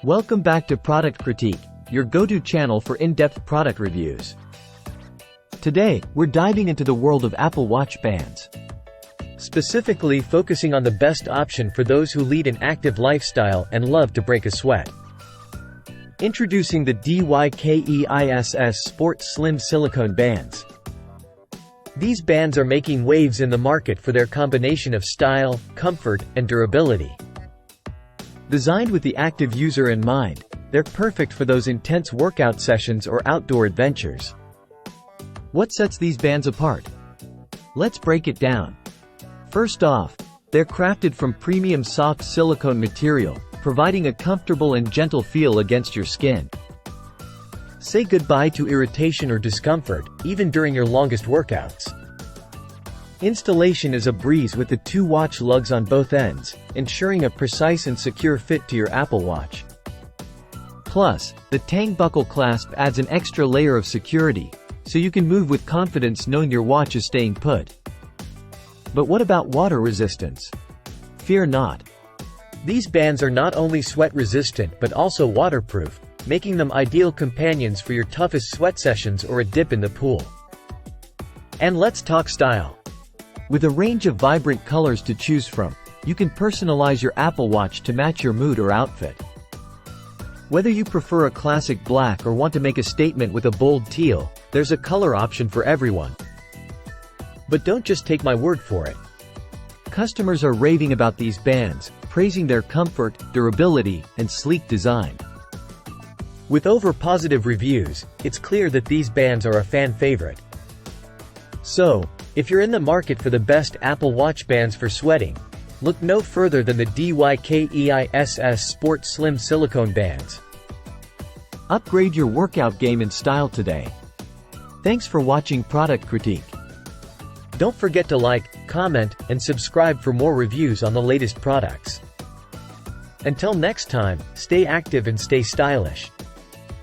Welcome back to Product Critique, your go-to channel for in-depth product reviews. Today, we're diving into the world of Apple Watch bands. Specifically focusing on the best option for those who lead an active lifestyle and love to break a sweat. Introducing the DYKEISS Sport Slim Silicone Bands. These bands are making waves in the market for their combination of style, comfort, and durability. Designed with the active user in mind, they're perfect for those intense workout sessions or outdoor adventures. What sets these bands apart? Let's break it down. First off, they're crafted from premium soft silicone material, providing a comfortable and gentle feel against your skin. Say goodbye to irritation or discomfort, even during your longest workouts. Installation is a breeze with the two watch lugs on both ends, ensuring a precise and secure fit to your Apple Watch. Plus, the Tang buckle clasp adds an extra layer of security, so you can move with confidence knowing your watch is staying put. But what about water resistance? Fear not. These bands are not only sweat-resistant but also waterproof, making them ideal companions for your toughest sweat sessions or a dip in the pool. And let's talk style. With a range of vibrant colors to choose from, you can personalize your Apple Watch to match your mood or outfit. Whether you prefer a classic black or want to make a statement with a bold teal, there's a color option for everyone. But don't just take my word for it. Customers are raving about these bands, praising their comfort, durability, and sleek design. With over positive reviews, it's clear that these bands are a fan favorite. So, if you're in the market for the best Apple Watch bands for sweating, look no further than the DYKEISS Sport Slim Silicone Bands. Upgrade your workout game in style today. Thanks for watching Product Critique. Don't forget to like, comment, and subscribe for more reviews on the latest products. Until next time, stay active and stay stylish.